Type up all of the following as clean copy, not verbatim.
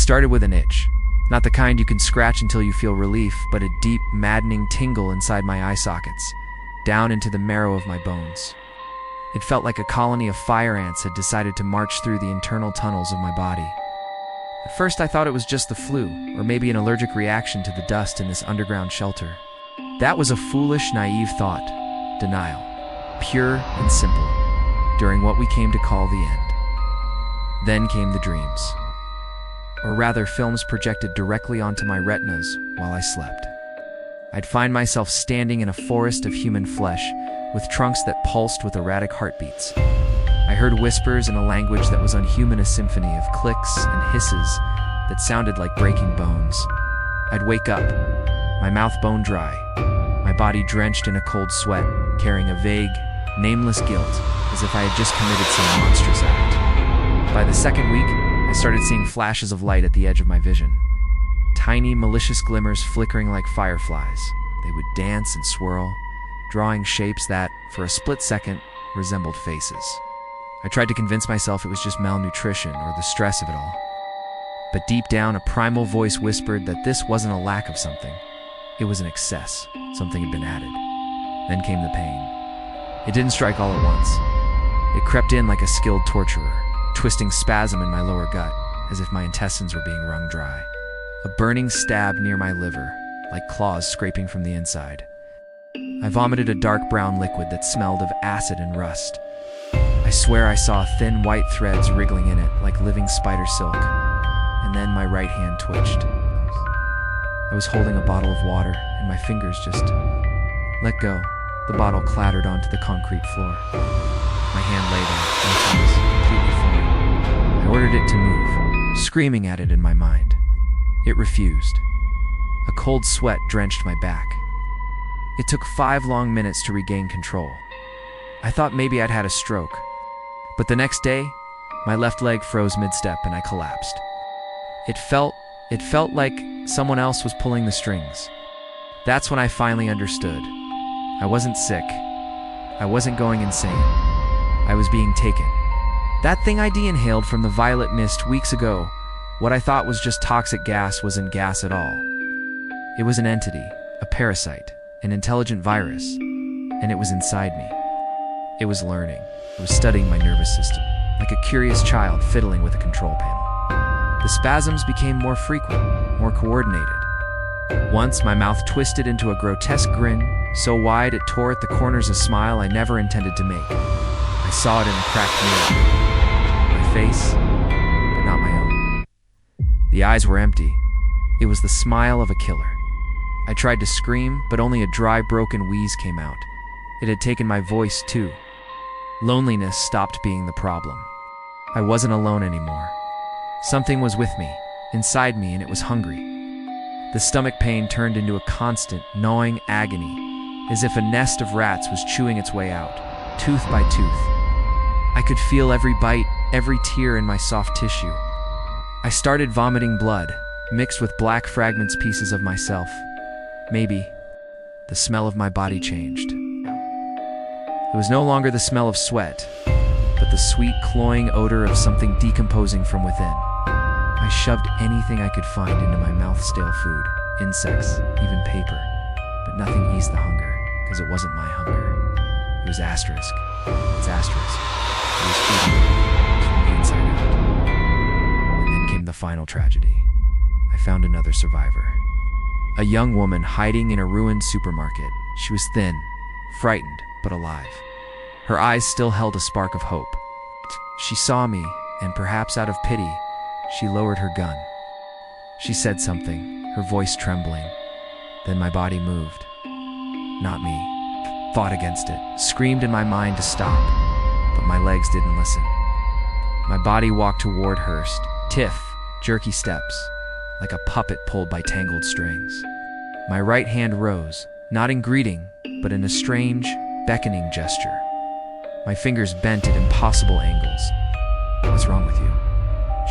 started with an itch. Not the kind you can scratch until you feel relief, but a deep, maddening tingle inside my eye sockets, down into the marrow of my bones. It felt like a colony of fire ants had decided to march through the internal tunnels of my body. At first I thought it was just the flu, or maybe an allergic reaction to the dust in this underground shelter. That was a foolish, naive thought. Denial. Pure and simple. During what we came to call the end. Then came the dreams. Or rather, films projected directly onto my retinas while I slept. I'd find myself standing in a forest of human flesh, with trunks that pulsed with erratic heartbeats. I heard whispers in a language that was unhuman, a symphony of clicks and hisses that sounded like breaking bones. I'd wake up, my mouth bone dry, my body drenched in a cold sweat, carrying a vague, nameless guilt, as if I had just committed some monstrous act. By the second week, I started seeing flashes of light at the edge of my vision. Tiny, malicious glimmers flickering like fireflies. They would dance and swirl, drawing shapes that, for a split second, resembled faces. I tried to convince myself it was just malnutrition or the stress of it all. But deep down, a primal voice whispered that this wasn't a lack of something. It was an excess. Something had been added. Then came the pain. It didn't strike all at once. It crept in like a skilled torturer, twisting spasm in my lower gut, as if my intestines were being wrung dry. A burning stab near my liver, like claws scraping from the inside. I vomited a dark brown liquid that smelled of acid and rust. I swear I saw thin white threads wriggling in it like living spider silk. And then my right hand twitched. I was holding a bottle of water, and my fingers just let go. The bottle clattered onto the concrete floor. My hand lay there, motionless, completely foreign. I ordered it to move, screaming at it in my mind. It refused. A cold sweat drenched my back. It took 5 long minutes to regain control. I thought maybe I'd had a stroke. But the next day, my left leg froze mid-step and I collapsed. It felt like someone else was pulling the strings. That's when I finally understood. I wasn't sick. I wasn't going insane. I was being taken. That thing I'd inhaled from the violet mist weeks ago, what I thought was just toxic gas, wasn't gas at all. It was an entity, a parasite, an intelligent virus, and it was inside me. It was learning. It was studying my nervous system, like a curious child fiddling with a control panel. The spasms became more frequent, more coordinated. Once, my mouth twisted into a grotesque grin, so wide it tore at the corners a smile I never intended to make. I saw it in a cracked mirror. My face, but not my own. The eyes were empty. It was the smile of a killer. I tried to scream, but only a dry, broken wheeze came out. It had taken my voice, too. Loneliness stopped being the problem. I wasn't alone anymore. Something was with me, inside me, and it was hungry. The stomach pain turned into a constant, gnawing agony, as if a nest of rats was chewing its way out, tooth by tooth. I could feel every bite, every tear in my soft tissue. I started vomiting blood, mixed with black fragments, pieces of myself. Maybe the smell of my body changed. It was no longer the smell of sweat, but the sweet, cloying odor of something decomposing from within. I shoved anything I could find into my mouth, stale food, insects, even paper, but nothing eased the hunger, because it wasn't my hunger. It was asterisk. It's asterisk. It was feeding me from the inside out. And then came the final tragedy. I found another survivor. A young woman hiding in a ruined supermarket. She was thin, frightened, but alive. Her eyes still held a spark of hope. She saw me, and perhaps out of pity, she lowered her gun. She said something, her voice trembling. Then my body moved. Not me. Fought against it, screamed in my mind to stop, but my legs didn't listen. My body walked toward her, stiff, jerky steps, like a puppet pulled by tangled strings. My right hand rose, not in greeting, but in a strange, beckoning gesture. My fingers bent at impossible angles. "What's wrong with you?"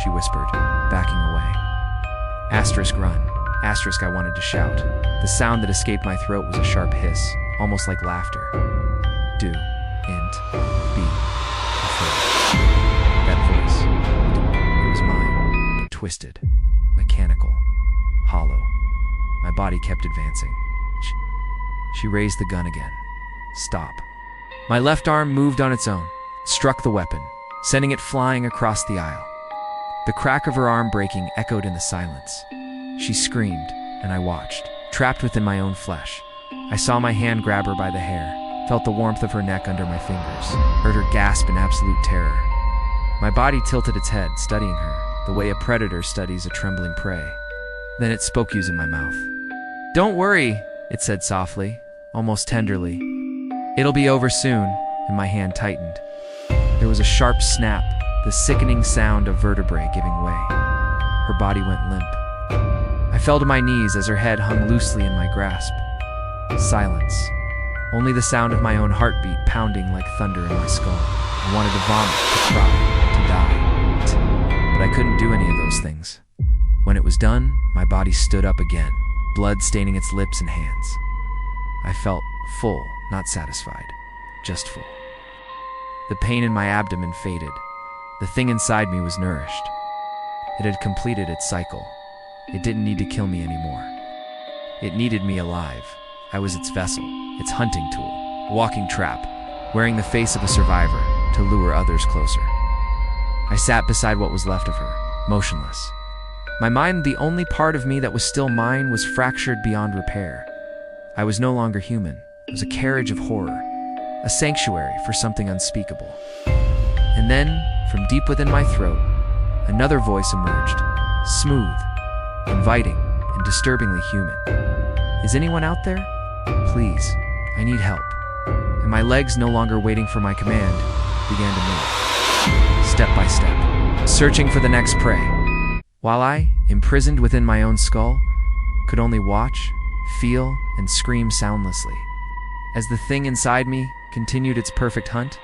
she whispered, backing away. Asterisk run. Asterisk I wanted to shout. The sound that escaped my throat was a sharp hiss, almost like laughter. Do-int be afraid. That voice. It was mine, but twisted. mechanical, hollow. My body kept advancing. She raised the gun again. Stop. My left arm moved on its own, struck the weapon, sending it flying across the aisle. The crack of her arm breaking echoed in the silence. She screamed, and I watched, trapped within my own flesh. I saw my hand grab her by the hair, felt the warmth of her neck under my fingers, heard her gasp in absolute terror. My body tilted its head, studying her, the way a predator studies a trembling prey. Then it spoke using my mouth. "Don't worry," it said softly, almost tenderly. "It'll be over soon," and my hand tightened. There was a sharp snap, the sickening sound of vertebrae giving way. Her body went limp. I fell to my knees as her head hung loosely in my grasp. Silence. Only the sound of my own heartbeat pounding like thunder in my skull. I wanted to vomit, to cry, to die. But I couldn't do any of those things. When it was done, my body stood up again, blood staining its lips and hands. I felt full, not satisfied, just full. The pain in my abdomen faded. The thing inside me was nourished. It had completed its cycle. It didn't need to kill me anymore. It needed me alive. I was its vessel, its hunting tool, a walking trap, wearing the face of a survivor to lure others closer. I sat beside what was left of her, motionless. My mind, the only part of me that was still mine, was fractured beyond repair. I was no longer human. It was a carriage of horror, a sanctuary for something unspeakable. And then, from deep within my throat, another voice emerged, smooth, inviting, and disturbingly human. "Is anyone out there? Please, I need help." And my legs, no longer waiting for my command, began to move, step by step, searching for the next prey. While I, imprisoned within my own skull, could only watch, feel, and scream soundlessly. As the thing inside me continued its perfect hunt,